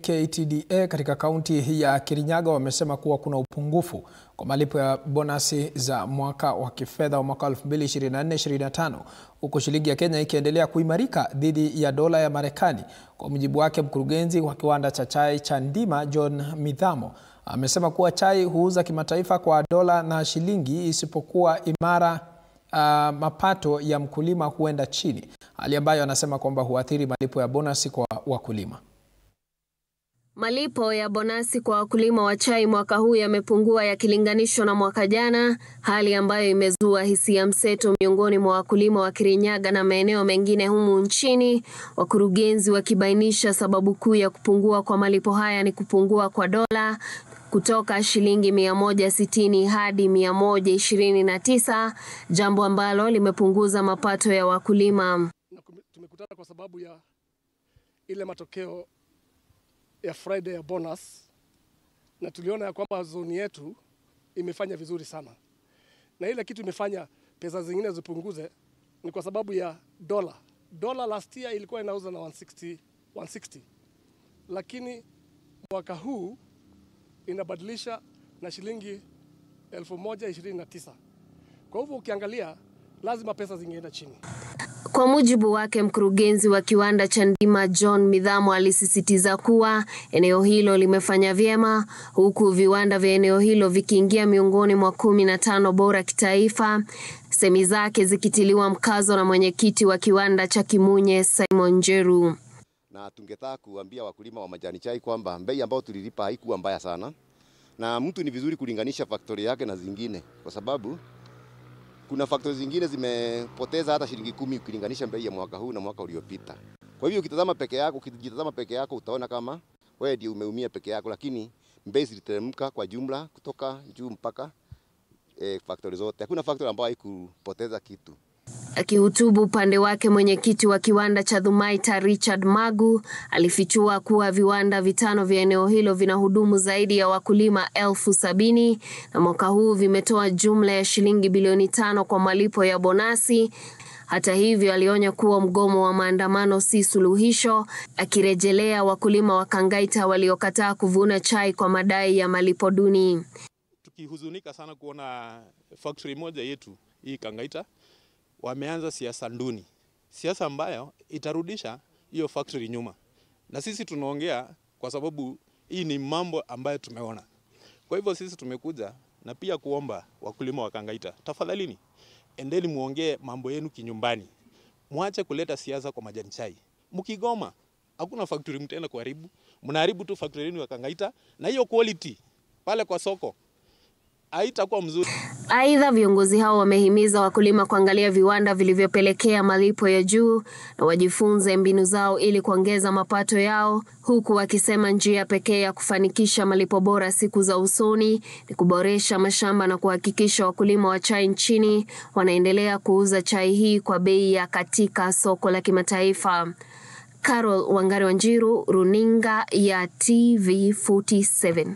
KTDA katika kaunti hii ya Kirinyaga wamesema kuwa kuna upungufu kwa malipo ya bonasi za mwaka wa kifedha wa mwaka 2024-2025 huku shilingi ya Kenya ikiendelea kuimarika dhidi ya dola ya Marekani. Kwa mujibu wake, mkurugenzi wa kiwanda cha chai cha Ndima John Midhamo amesema kuwa chai huuza kimataifa kwa dola na shilingi, isipokuwa imara mapato ya mkulima huenda chini, hali ambayo anasema kwamba huathiri malipo ya bonasi kwa wakulima. Malipo ya bonasi kwa wakulima wa chai mwaka huu yamepungua yakilinganishwa na mwaka jana, hali ambayo imezua hisia mseto miongoni mwa wakulima wa Kirinyaga na maeneo mengine humu nchini, wakurugenzi wakibainisha sababu kuu ya kupungua kwa malipo haya ni kupungua kwa dola kutoka shilingi 160 hadi 129, jambo ambalo limepunguza mapato ya wakulima. Tumekutana kwa sababu ya ile matokeo ya Friday ya bonus, na tuliona ya kwamba zoni yetu imefanya vizuri sana, na ile kitu imefanya pesa zingine zipunguze ni kwa sababu ya dola. Dola last year ilikuwa inauza na 160, lakini mwaka huu inabadilisha na shilingi 1029. Kwa hivyo ukiangalia lazima pesa zingeenda chini. Kwa mujibu wake, mkurugenzi wa kiwanda cha Ndima John Midhamo alisisitiza kuwa eneo hilo limefanya vyema, huku viwanda vya eneo hilo vikiingia miongoni mwa 15 bora kitaifa, semi zake zikitiliwa mkazo na mwenyekiti wa kiwanda cha Kimunye Simon Njeru. Na tungetaka kuambia wakulima wa majani chai kwamba bei ambayo tulilipa haikuwa mbaya sana, na mtu ni vizuri kulinganisha factory yake na zingine, kwa sababu kuna factories zingine zimepoteza hata shilingi 10 ukilinganisha bei ya mwaka huu na mwaka uliopita. Kwa hivyo ukitazama peke yako utaona kama wewe ndio umeumia peke yako, lakini bei ziliteremka kwa jumla kutoka juu mpaka factories zote. Hakuna factory ambayo haikupoteza kitu. Akihutubu upande wake, mwenyekiti wa kiwanda cha Dhumaita Richard Magu alifichua kuwa viwanda vitano vya eneo hilo vinahudumu zaidi ya wakulima 70,000 na mwaka huu vimetoa jumla ya shilingi bilioni 5 kwa malipo ya bonasi. Hata hivyo, alionya kuwa mgomo wa maandamano si suluhisho, akirejelea wakulima wa Kangaita waliokataa kuvuna chai kwa madai ya malipo duni. Tukihuzunika sana kuona factory moja yetu hii Kangaita wameanza siasa nduni, siasa ambayo itarudisha hiyo factory nyuma. Na sisi tunaongea kwa sababu hii ni mambo ambayo tumeona. Kwa hivyo sisi tumekuja na pia kuomba wakulima wa Kangaita, tafadhalini endeni muongee mambo yenu kinyumbani. Muache kuleta siasa kwa majani chai. Mkigoma hakuna factory mtenda kuharibu, mnaharibu tu factory yenu ya Kangaita, na hiyo quality pale kwa soko haitakuwa mzuri. Aidha, viongozi hao wamehimiza wakulima kuangalia viwanda vilivyopelekea malipo ya juu na wajifunze mbinu zao ili kuongeza mapato yao, huku wakisema njia pekee ya kufanikisha malipo bora siku za usoni ni kuboresha mashamba na kuhakikisha wakulima wa chai nchini wanaendelea kuuza chai hii kwa bei ya katika soko la kimataifa. Carol Wangari Wanjiru, Runinga ya TV47.